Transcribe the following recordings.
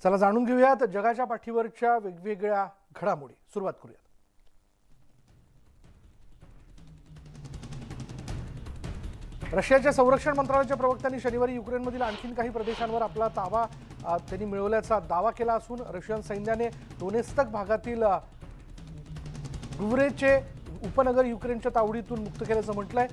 चला जाणून घेऊयात जगाच्या पाठीवरच्या वेगवेगळ्या घडामोडी। सुरुवात करूयात। रशियाच्या संरक्षण मंत्रालयाच्या प्रवक्त्यांनी शनिवारी युक्रेनमधील आणखी काही प्रदेशांवर आपला ताबा त्यांनी मिळवल्याचा दावा केला असून रशियन सैन्याने डोनेत्स्क भागातील डुव्हरेचे उपनगर युक्रेनच्या तावडीतून मुक्त केल्याचं म्हटलंय।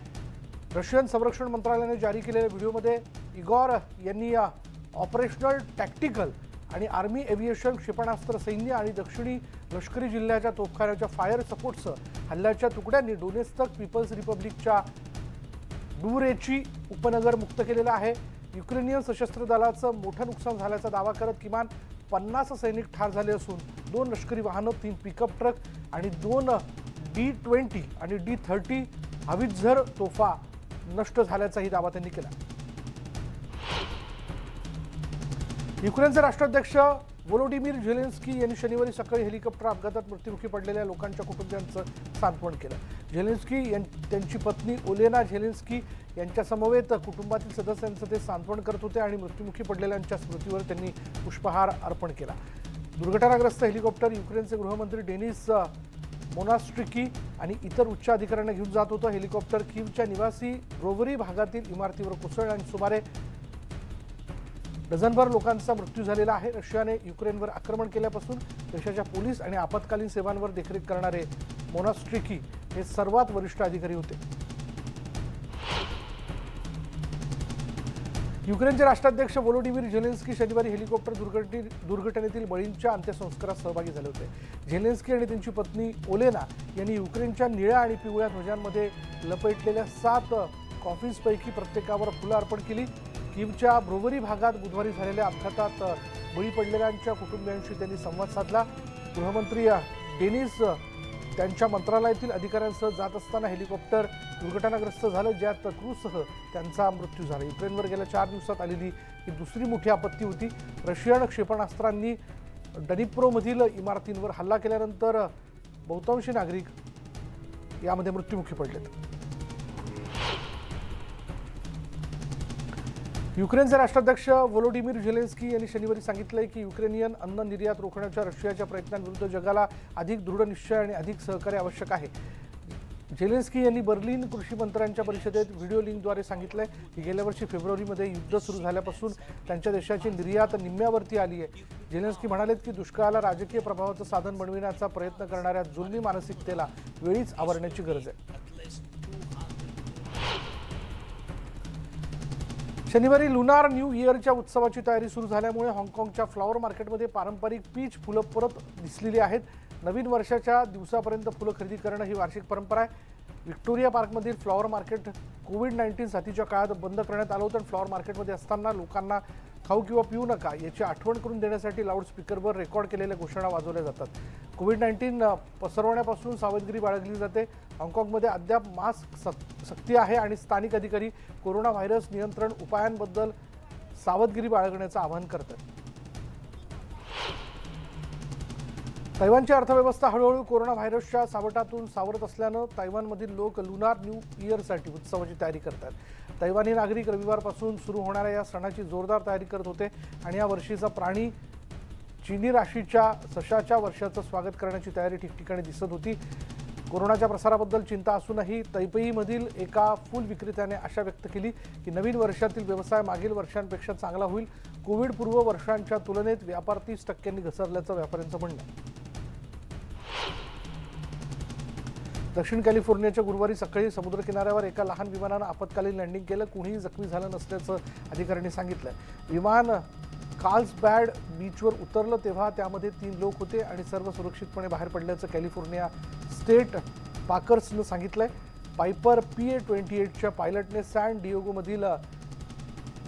रशियन संरक्षण मंत्रालयाने जारी केलेल्या व्हिडिओमध्ये इगोर यांनी ऑपरेशनल टॅक्टिकल आणि आर्मी एव्हिएशन क्षेपणास्त्र सैन्य आणि दक्षिणी लष्करी जिल्ह्याच्या तोफखान्याच्या फायर सपोर्टसह हल्ल्याच्या तुकड्यांनी डोनेत्स्क पीपल्स रिपब्लिकच्या डुव्हरेची उपनगर मुक्त केलेलं आहे। युक्रेनियन सशस्त्र दलाचं मोठं नुकसान झाल्याचा दावा करत किमान 50 सैनिक ठार झाले असून 2 लष्करी वाहनं, 3 पिकअप ट्रक आणि 2 D-20 आणि D-30 हवित्झर तोफा नष्ट झाल्याचाही दावा त्यांनी केला। युक्रेनचे राष्ट्राध्यक्ष व्होलोडिमीर झेलेन्स्की यांनी शनिवारी सकाळी हेलिकॉप्टर अपघातात मृत्युमुखी पडलेल्या लोकांच्या कुटुंबियांचं सांत्वन केलं। झेलेन्स्की त्यांची पत्नी ओलेना झेलेन्स्की यांच्या समवेत कुटुंबातील सदस्यांचं ते सांत्वन करत होते आणि मृत्युमुखी पडलेल्यांच्या स्मृतीवर त्यांनी पुष्पहार अर्पण केला। दुर्घटनाग्रस्त हेलिकॉप्टर युक्रेनचे गृहमंत्री डेनिस मोनास्ट्रिकी आणि इतर उच्च अधिकाऱ्यांना घेऊन जात होतं। हेलिकॉप्टर कीवच्या निवासी ब्रोवरी भागातील इमारतीवर कोसळलं आणि सुमारे डझनभर लोकांचा मृत्यू झालेला आहे। रशियाने युक्रेनवर आक्रमण केल्यापासून देशाच्या पोलीस आणि आपत्कालीन सेवांवर देखरेख करणारे मोनास्ट्रिकी हे सर्वात वरिष्ठ अधिकारी होते। युक्रेनचे राष्ट्राध्यक्ष व्होलोडिमीर झेलेन्स्की शनिवारी हेलिकॉप्टर दुर्घटनेतील बळींच्या अंत्यसंस्कारात सहभागी झाले होते। झेलेन्स्की आणि त्यांची पत्नी ओलेना यांनी युक्रेनच्या निळ्या आणि पिवळ्या ध्वजांमध्ये लपेटलेल्या 7 कॉफिन्सपैकी प्रत्येकावर फुलं अर्पण केली। कीवच्या ब्रोवरी भागात बुधवारी झालेल्या अपघातात बळी पडलेल्यांच्या कुटुंबियांशी त्यांनी संवाद साधला। गृहमंत्री डेनिस त्यांच्या मंत्रालयातील अधिकाऱ्यांसह जात असताना हेलिकॉप्टर दुर्घटनाग्रस्त झालं, ज्यात क्रूसह त्यांचा मृत्यू झाला। युक्रेनवर गेल्या 4 दिवसात आलेली ही दुसरी मोठी आपत्ती होती। रशियन क्षेपणास्त्रांनी डनिप्रोमधील इमारतींवर हल्ला केल्यानंतर बहुतांशी नागरिक यामध्ये मृत्युमुखी पडलेत। युक्रेनचे राष्ट्राध्यक्ष व्होलोडिमीर झेलेन्स्की यांनी शनिवारी सांगितले की युक्रेनियन अन्न निर्यात रोखण्याच्या रशियाच्या प्रयत्नांविरुद्ध जगाला अधिक दृढ निश्चय आणि अधिक सहकार्य आवश्यक आहे। झेलेन्स्की यांनी बर्लिन कृषी मंत्र्यांच्या परिषदेत व्हिडिओ लिंकद्वारे सांगितले की गेल्या वर्षी फेब्रुवारीमध्ये युद्ध सुरू झाल्यापासून त्यांच्या देशाची निर्यात निम्म्यावरती आली आहे। झेलेन्स्की म्हणाले की दुष्काळाला राजकीय प्रभावाचं साधन बनविण्याचा प्रयत्न करणाऱ्या जुलमी मानसिकतेला वेळीच आवरण्याची गरज आहे। शनिवारी लुनार न्यू इयरच्या उत्सवाची तयारी सुरू झाल्यामुळे हाँगकाँगच्या फ्लॉवर मार्केटमध्ये पारंपरिक पीच फुलं परत दिसलेली आहेत। नवीन वर्षाच्या दिवसापर्यंत फुलं खरेदी करणं ही वार्षिक परंपरा आहे। व्हिक्टोरिया पार्कमधील फ्लॉवर मार्केट कोविड-19 साथीच्या काळात बंद करण्यात आलं होतं। फ्लॉवर मार्केटमध्ये असताना लोकांना खाऊ किंवा पिऊ नका याची आठवण करून देण्यासाठी लाऊडस्पीकरवर रेकॉर्ड केलेल्या घोषणा वाजवल्या जातात। कोविड-19 पसरवण्यापासून सावधगिरी बाळगली जाते। हाँगकाँगमध्ये अद्याप मास्क सक्ती आहे आणि स्थानिक अधिकारी कोरोना व्हायरस नियंत्रण उपायांबद्दल सावधगिरी बाळगण्याचं आवाहन करतात। तैवानची अर्थव्यवस्था हळूहळू कोरोना व्हायरसच्या सावटातून सावरत असल्यानं तैवानमधील लोक लुनार न्यू इयरसाठी उत्सवाची तयारी करतात। तैवानी नागरिक रविवारपासून सुरू होणाऱ्या या सणाची जोरदार तयारी करत होते आणि या वर्षीचा प्राणी चीनी राशीच्या सशाच्या वर्षाचं स्वागत करण्याची तयारी ठिकठिकाणी दिसत होती। कोरोनाच्या प्रसाराबद्दल चिंता असूनही तैपेईमधील एका फूल विक्रेत्याने आशा व्यक्त केली की नवीन वर्षातील व्यवसाय मागील वर्षांपेक्षा चांगला होईल। कोविड पूर्व वर्षांच्या तुलनेत व्यापार 30% घसरल्याचं व्यापाऱ्यांचं म्हणणं आहे। दक्षिण कॅलिफोर्नियाच्या गुरुवारी सकाळी समुद्र किनाऱ्यावर एका लहान विमानानं आपत्कालीन लँडिंग केलं। कुणीही जखमी झालं नसल्याचं अधिकाऱ्यांनी सांगितलं। विमान कार्ल्सबॅड बीचवर उतरलं तेव्हा त्यामध्ये 3 लोक होते आणि सर्व सुरक्षितपणे बाहेर पडल्याचं कॅलिफोर्निया स्टेट पार्कर्सनं सांगितलंय। पायपर PA-28च्या पायलटने सॅन डिएगोमधील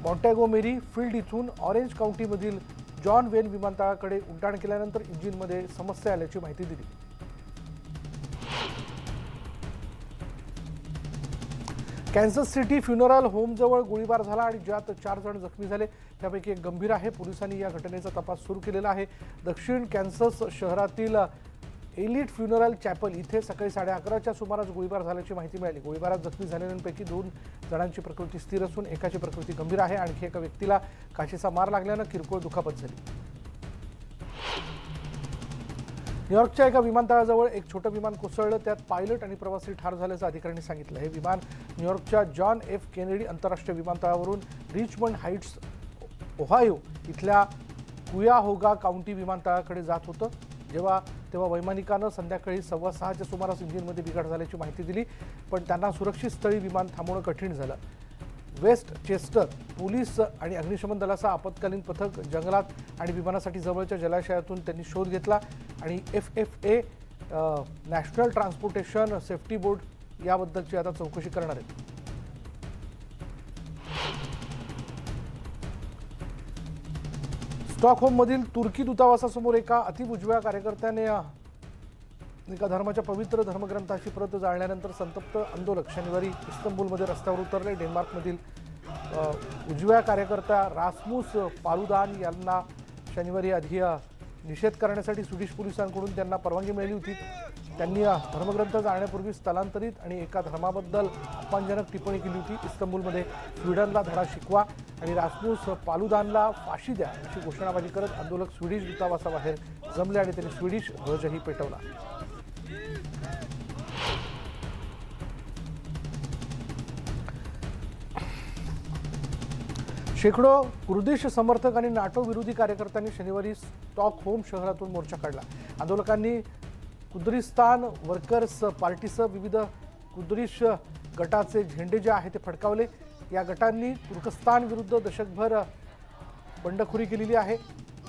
मॉन्टॅगोमेरी फील्ड इथून ऑरेंज काउंटीमधील जॉन वेन विमानतळाकडे उड्डाण केल्यानंतर इंजिनमध्ये समस्या आल्याची माहिती दिली। कॅन्सस सिटी फ्युनरल होमजवळ गोळीबार झाला आणि ज्यात 4 जण जखमी झाले, त्यापैकी एक गंभीर आहे। पोलिसांनी या घटनेचा तपास सुरू केलेला आहे। दक्षिण कॅन्सस शहरातील एलिट फ्युनरल चॅपल इथे सकाळी 11:30च्या सुमारास गोळीबार झाल्याची माहिती मिळाली। गोळीबारात जखमी झालेल्यांपैकी 2 जणांची प्रकृती स्थिर असून एकाची प्रकृती गंभीर आहे। आणखी एका व्यक्तीला काचेचा मार लागल्यानं किरकोळ दुखापत झाली। न्यूयॉर्कच्या एका विमानतळाजवळ एक छोटं विमान कोसळलं, त्यात पायलट आणि प्रवासी ठार झाल्याचं अधिकाऱ्यांनी सांगितलं. हे विमान न्यूयॉर्कच्या जॉन एफ केनेडी आंतरराष्ट्रीय विमानतळावरून रिचमंड हाईट्स ओहायो इथल्या कुयाहोगा काउंटी विमानतळाकडे जात होतं. तेव्हा वैमानिकानं संध्याकाळी 6:15च्या सुमारास इंजिनमध्ये बिघाड झाल्याची माहिती दिली, पण त्यांना सुरक्षित स्थळी विमान थांबवणं कठीण झालं. वेस्ट चेस्टर पोलीस आणि अग्निशमन दलाचा आपत्कालीन पथक जंगलात आणि विमानासाठी जवळच्या जलाशयातून त्यांनी शोध घेतला आणि FFA national transportation safety board याबद्दलची आता चौकशी करणार आहेत. स्टॉकहोममधील तुर्की दूतावासासमोर एका अतिउजव्या कार्यकर्त्याने एका धर्माच्या पवित्र धर्मग्रंथाची प्रत जाळल्यानंतर संतप्त आंदोलक शनिवारी इस्तंबूलमध्ये रस्त्यावर उतरले. डेन्मार्कमधील उजव्या कार्यकर्ता रास्मुस पालुदान यांना शनिवारी आधी निषेध करण्यासाठी स्वीडिश पोलिसांकडून त्यांना परवानगी मिळाली होती. त्यांनी धर्मग्रंथ जाळण्यापूर्वी स्थलांतरित आणि एका धर्माबद्दल अपमानजनक टिप्पणी केली होती. इस्तंबूलमध्ये स्वीडनला धडा शिकवा आणि रास्मुस पालुदानला फाशी द्या अशी घोषणाबाजी करत आंदोलक स्वीडिश दूतावासाबाहेर जमले आणि त्यांनी स्वीडिश ध्वजही पेटवला. शेकडो कुर्दिश समर्थक आणि नाटो विरोधी कार्यकर्त्यांनी शनिवारी स्टॉकहोम शहरातून मोर्चा काढला. आंदोलकांनी कुर्दिस्तान वर्कर्स पार्टीसह विविध कुर्दिश गटाचे झेंडे जे आहेत ते फडकावले. या गटांनी तुर्कस्तान विरुद्ध दशकभर बंडखोरी केलेली आहे.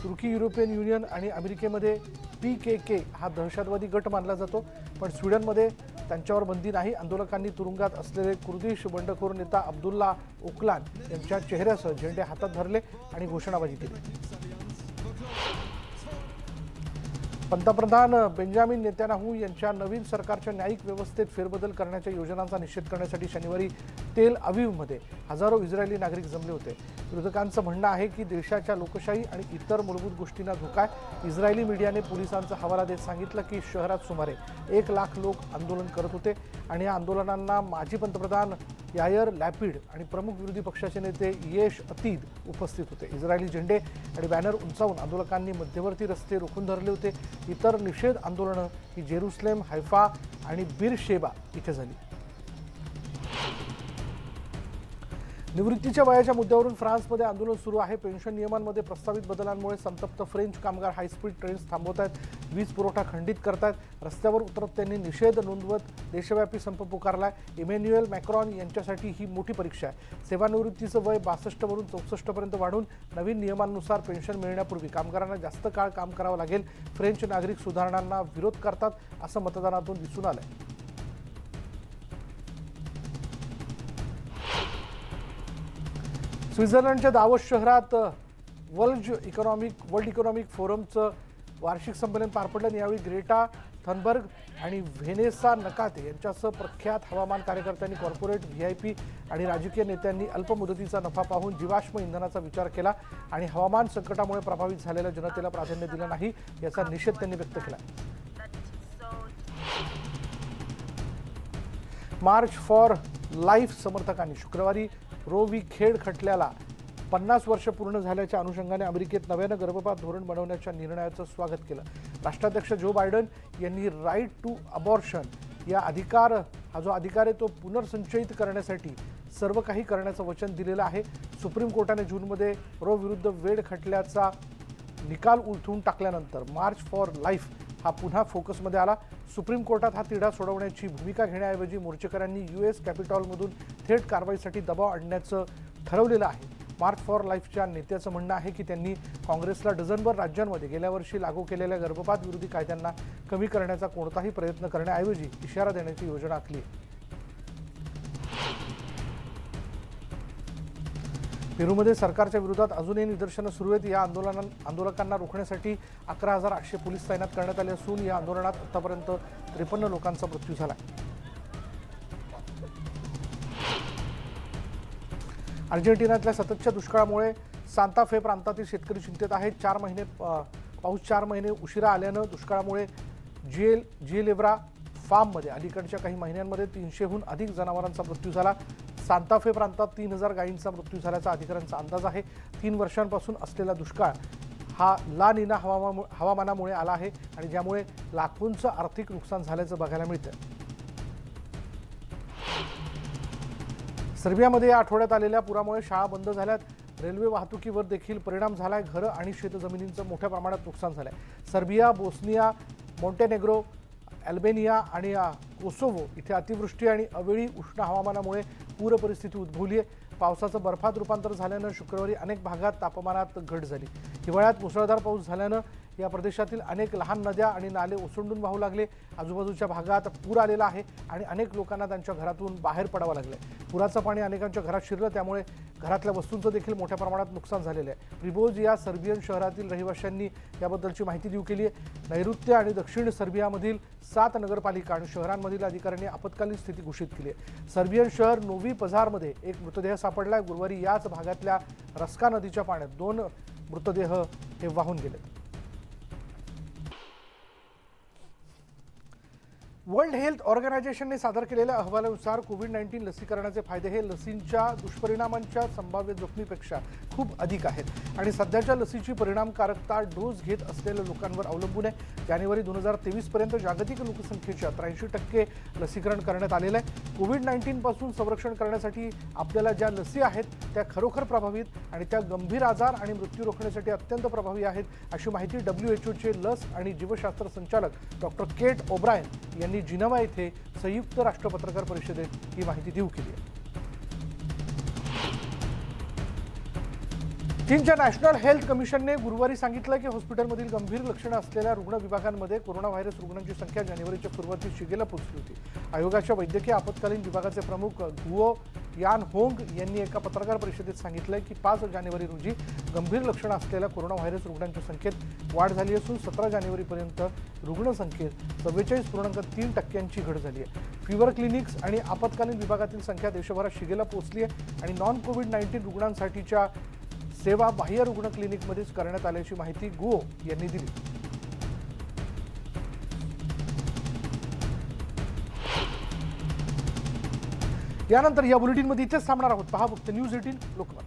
तुर्की, युरोपियन युनियन आणि अमेरिकेमध्ये PKK हा दहशतवादी गट मानला जातो, पण स्वीडनमध्ये त्यांच्यावर बंदी नाही. आंदोलकांनी तुरुंगात असलेले कुर्दिश बंडखोर नेता अब्दुल्ला ओकलान यांच्या चेहऱ्यासह झेंडे हातात धरले आणि घोषणाबाजी केली. पंतप्रधान बेंजामिन नेतान्याहू यांच्या नवीन सरकारच्या न्यायिक व्यवस्थेत फेरबदल करण्याच्या योजनांचा निषेध करण्यासाठी शनिवारी तेल अविवमध्ये हजारो इस्रायली नागरिक जमले होते. विरोधकांचं म्हणणं आहे की देशाच्या लोकशाही आणि इतर मूलभूत गोष्टींना धोका आहे. इस्रायली मीडियाने पोलिसांचा हवाला देत सांगितलं की शहरात सुमारे 1 लाख लोक आंदोलन करत होते आणि या आंदोलनांना माजी पंतप्रधान यायर लॅपिड आणि प्रमुख विरोधी पक्षाचे नेते येश अतीद उपस्थित होते. इस्रायली झेंडे आणि बॅनर उंचावून आंदोलकांनी मध्यवर्ती रस्ते रोखून धरले होते. इतर निषेध आंदोलनं ही जेरुसलेम, हैफा आणि बीरशेबा इथे झाली. निवृत्तीच्या वयाच्या मुद्द्यावरून फ्रान्समध्ये आंदोलन सुरू आहे. पेन्शन नियमांमध्ये प्रस्तावित बदलांमुळे संतप्त फ्रेंच कामगार हायस्पीड ट्रेन्स थांबवत आहेत, वीज पुरवठा खंडित करतायत. रस्त्यावर उतरत त्यांनी निषेध नोंदवत देशव्यापी संप पुकारलाय. इमॅन्युएल मॅक्रॉन यांच्यासाठी ही मोठी परीक्षा आहे. सेवानिवृत्तीचं वय 62 वरून 64 पर्यंत वाढून नवीन नियमांनुसार पेन्शन मिळण्यापूर्वी कामगारांना जास्त काळ काम करावं लागेल. फ्रेंच नागरिक सुधारणांना विरोध करतात असं मतदानातून दिसून आलंय. स्वित्झर्लंडच्या दावोस शहरात वर्ल्ड इकॉनॉमिक फोरमचं वार्षिक संमेलन पार पडलं. यावेळी ग्रेटा थनबर्ग आणि व्हेनेसा नकाते यांच्यासह प्रख्यात हवामान कार्यकर्त्यांनी, कॉर्पोरेट, VIP आणि राजकीय नेत्यांनी अल्पमुदतीचा नफा पाहून जीवाश्म इंधनाचा विचार केला आणि हवामान संकटामुळे प्रभावित झालेल्या जनतेला प्राधान्य दिलं नाही याचा निषेध त्यांनी व्यक्त केला. मार्च फॉर लाईफ समर्थकांनी शुक्रवारी रो व्ही खेड खटल्याला 50 वर्ष पूर्ण झाल्याच्या अनुषंगाने अमेरिकेत नव्यानं गर्भपात धोरण बनवण्याच्या निर्णयाचं स्वागत केलं. राष्ट्राध्यक्ष जो बायडन यांनी राईट टू अबॉर्शन हा जो अधिकार आहे तो पुनर्संचयित करण्यासाठी सर्व काही करण्याचं वचन दिलेलं आहे. सुप्रीम कोर्टाने जूनमध्ये रो विरुद्ध वेड खटल्याचा निकाल उलथून टाकल्यानंतर मार्च फॉर लाईफ हा पुन्हा फोकसमध्ये आला. सुप्रीम कोर्टात हा तिढा सोडवण्याची भूमिका घेण्याऐवजी मोर्चेकऱ्यांनी US कॅपिटॉलमधून थेट कारवाईसाठी दबाव आणण्याचं ठरवलेलं आहे. मार्च फॉर लाईफच्या नेत्याचं म्हणणं आहे की त्यांनी काँग्रेसला डझनभर राज्यांमध्ये गेल्या वर्षी लागू केलेल्या गर्भपात विरोधी कायद्यांना कमी करण्याचा कोणताही प्रयत्न करण्याऐवजी इशारा देण्याची योजना आखली. पेरूमध्ये सरकारच्या विरोधात अजूनही निदर्शनं सुरू आहेत. या आंदोलकांना रोखण्यासाठी 11,800 पोलीस तैनात करण्यात आले असून या आंदोलनात आतापर्यंत 53 लोकांचा मृत्यू झाला. अर्जेंटिनातल्या सततच्या दुष्काळामुळे सांता फे प्रांतातील शेतकरी चिंतेत आहेत. 4 महिने उशिरा आल्यानं दुष्काळामुळे जिएलेब्रा फार्ममध्ये अलीकडच्या काही महिन्यांमध्ये 300हून अधिक जनावरांचा मृत्यू झाला. सांता फे प्रांतात 3000 गायींचा मृत्यू झाल्याचा अधिकाऱ्यांचा अंदाज आहे. 3 वर्षांपासून असलेला दुष्काळ हा ला निना हवामानामुळे आला आहे आणि ज्यामुळे लाखोंचं आर्थिक नुकसान झाल्याचं बघायला मिळतं. सर्बियामध्ये या आठवड्यात आलेल्या पुरामुळे शाळा बंद झाल्यात. रेल्वे वाहतुकीवर देखील परिणाम झालाय. घरं आणि शेतजमिनींचं मोठ्या प्रमाणात नुकसान झालंय. सर्बिया, बोस्निया, मॉन्टेनेग्रो, अल्बेनिया आणि कोसोवो इथे अतिवृष्टी आणि अवेळी उष्ण हवामानामुळे पूर परिस्थिती उद्भवली आहे. पावसाचं बर्फात रूपांतर झाल्यानं शुक्रवारी अनेक भागात तापमानात घट झाली. हिवाळ्यात मुसळधार पाऊस झाल्यानं या प्रदेशातील अनेक लहान नद्या आणि नाले ओसंडून वाहू लागले. आजूबाजूच्या भागात पूर आलेला आहे आणि अनेक लोकांना त्यांच्या घरातून बाहेर पडावं लागलंय. पुराचं पाणी अनेकांच्या घरात शिरलं, त्यामुळे घरातल्या वस्तूंचं देखील मोठ्या प्रमाणात नुकसान झालेलं आहे. प्रिबोज या सर्बियन शहरातील रहिवाशांनी याबद्दलची माहिती देऊ केली आहे. नैऋत्य आणि दक्षिण सर्बियामधील 7 नगरपालिका आणि शहरांमधील अधिकाऱ्यांनी आपत्कालीन स्थिती घोषित केली आहे. सर्बियन शहर नोव्ही पझारमध्ये एक मृतदेह सापडलाय. गुरुवारी याच भागातल्या रस्का नदीच्या पाण्यात 2 मृतदेह हे वाहून गेले. वर्ल्ड हेल्थ ऑर्गनायझेशनने सादर केलेल्या अहवालानुसार कोविड-19 लसीकरणाचे फायदे हे लसींच्या दुष्परिणामांच्या संभाव्य जोखमीपेक्षा खूप अधिक आहेत आणि सध्याच्या लसीची परिणामकारकता डोस घेत असलेल्या लोकांवर अवलंबून आहे. जानेवारी 2023 पर्यंत जागतिक लोकसंख्येच्या 83% लसीकरण करण्यात आलेलं आहे. कोविड-19 पासून संरक्षण करण्यासाठी आपल्याला ज्या लसी आहेत त्या खरोखर प्रभावित आणि त्या गंभीर आजार आणि मृत्यू रोखण्यासाठी अत्यंत प्रभावी आहेत, अशी माहिती WHOचे लस आणि जीवशास्त्र संचालक डॉक्टर केट ओब्रायन यांनी जिनेव्हा येथे संयुक्त राष्ट्र पत्रकार परिषदेत ही माहिती देऊ केली आहे. चीनच्या नॅशनल हेल्थ कमिशनने गुरुवारी सांगितलं की हॉस्पिटलमधील गंभीर लक्षणं असलेल्या रुग्ण विभागांमध्ये कोरोना व्हायरस रुग्णांची संख्या जानेवारीच्या सुरुवातीस शिगेला पोहोचली होती. आयोगाच्या वैद्यकीय आपत्कालीन विभागाचे प्रमुख गुओ यान होंग यांनी एका पत्रकार परिषदेत सांगितलं की 5 जानेवारी रोजी गंभीर लक्षणं असलेल्या कोरोना व्हायरस रुग्णांच्या संख्येत वाढ झाली असून 17 जानेवारीपर्यंत रुग्णसंख्येत 44.3% घट झाली आहे. फिव्हर क्लिनिक्स आणि आपत्कालीन विभागातील संख्या देशभरात शिगेला पोहोचली आहे आणि नॉन कोविड-19 रुग्णांसाठीच्या सेवा बाह्य रुग्ण क्लिनिकमध्येच करण्यात आल्याची माहिती गुओ यांनी दिली. यानंतर या बुलेटिनमध्ये इथेच थांबणार आहोत. पहा फक्त न्यूज 18 लोकमत.